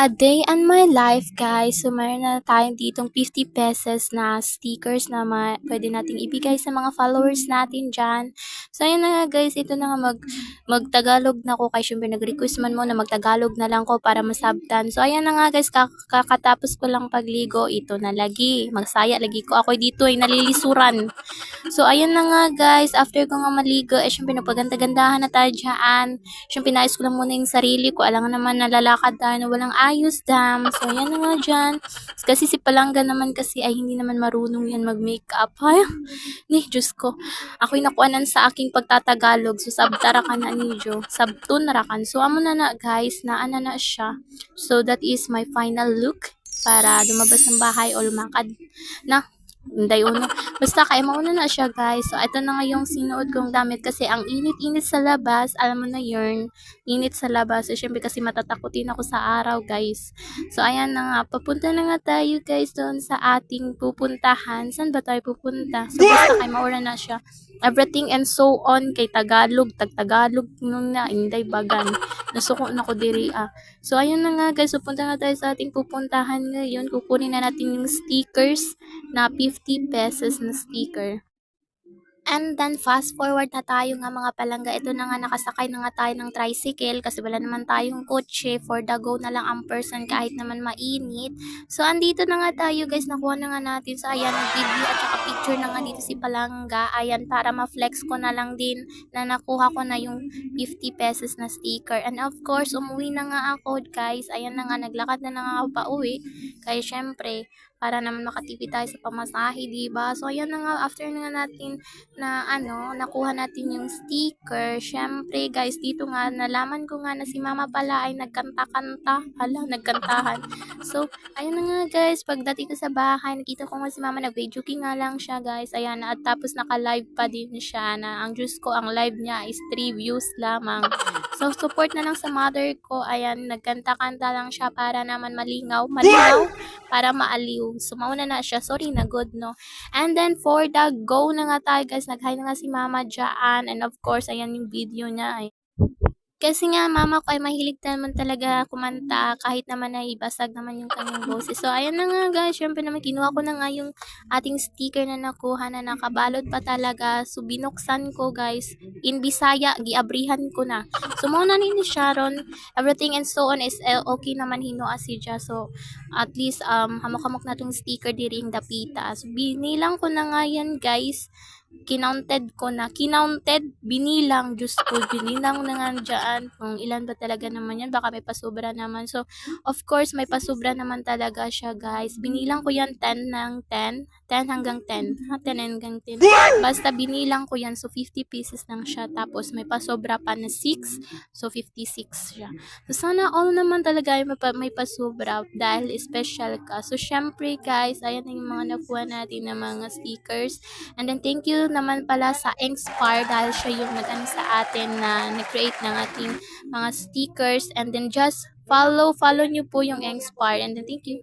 A day and my life, guys. So, meron na tayong ditong 50 pesos na stickers na pwede nating ibigay sa mga followers natin dyan. So, ayun na nga, guys. Ito na nga mag-Tagalog na ko. Kaya syempre, nag-request man mo na mag-Tagalog na lang ko para masabtan. So, ayan na nga, guys. Kakatapos ko lang pagligo. Ito na lagi. Magsaya lagi ko. Ako dito ay nalilisuran. So, ayun na nga, guys. After ko nga maligo, syempre, nagpaganda-gandahan na tayo dyan. Syempre, nais ko lang muna yung sarili ko. Alam nga naman, nalalakad tayo na walang ayos, dam. So, yan na nga dyan. Kasi si Palangga naman kasi ay hindi naman marunong yan mag-makeup. Ay, Diyos ko. Ako'y nakuanan sa aking pagtatagalog. So, sabtara ka na niyo. Sabtun rakan. So, amo na na, guys, na siya. So, that is my final look para lumabas ng bahay o lumakad na. Hindi uno. Basta kaya mauna na siya, guys. So, ito na nga yung sinuot kong damit kasi ang init-init sa labas. Alam mo na yun. Init sa labas. So, syempre kasi matatakutin ako sa araw, guys. So, ayan na nga. Papunta na nga tayo, guys, doon sa ating pupuntahan. Saan ba tayo pupunta? So, basta kaya mauna na siya. Everything and so on kay Tagalog. Tagalog nung na. Inday bagan. Nasuko na ko diri So, ayun na nga, guys. Pupunta na tayo sa ating pupuntahan ngayon. Kukunin na natin yung stickers na 50 pesos na sticker. And then, fast forward na tayo nga mga palangga. Ito na nga, nakasakay na nga tayo ng tricycle kasi wala naman tayong kotse. For the go na lang ang person kahit naman mainit. So, andito na nga tayo, guys. Nakuha na nga natin. So, ayan, nag-video at saka picture na nga dito si Palangga. Ayan, para ma-flex ko na lang din na nakuha ko na yung 50 pesos na sticker. And of course, umuwi na nga ako, guys. Ayan na nga, naglakad na nga ako pa uwi. Kaya, syempre, para naman makatipid tayo sa pamasahe, diba? So, ayan na nga, after na nga natin na nakuha natin yung sticker. Syempre, guys, dito nga, nalaman ko nga na si mama pala ay nagkanta-kanta. Nagkantahan. So, ayun na nga, guys, pagdating ko sa bahay, nakita ko nga si mama, nag-videoking nga lang siya, guys. Ayan, at tapos naka-live pa din siya na ang Diyos ko, ang live niya is 3 views lamang. So, support na lang sa mother ko. Ayan, nagkanta-kanta lang siya para naman malinaw, para maaliw. So, mauna na siya. Sorry na good, no? And then, for the go na nga tayo, guys. Nag-hi na nga si mama dyan. And of course, ayan yung video niya. Kasi nga, mama ko ay mahilig naman talaga kumanta kahit naman ay basag naman yung kanyang boses. So, ayan na nga, guys. Syempre naman, kinuha ko na nga yung ating sticker na nakuha na nakabalot pa talaga. So, binuksan ko, guys. In Bisaya, giabrihan ko na. So, mauna ni Sharon. Everything and so on is okay naman hinuha si Ja. So, at least, hamok-hamok na tong sticker diri yung dapita. So, binilang ko na nga yan, guys. Binilang, Diyos ko, binilang na nga dyan, kung ilan ba talaga naman yan, baka may pasobra naman. So, of course, may pasobra naman talaga siya, guys. Binilang ko yan 10 hanggang 10, 10 hanggang 10, basta binilang ko yan, so 50 pieces lang siya, tapos may pasobra pa na 6, so 56 siya. So, sana all naman talaga may pasobra, dahil special ka. So, syempre, guys, ayan yung mga nakuha natin na mga stickers. And then, thank you naman pala sa Inspire dahil siya yung sa atin na nag-create ng ating mga stickers. And then, just follow nyo po yung Inspire. And then, thank you.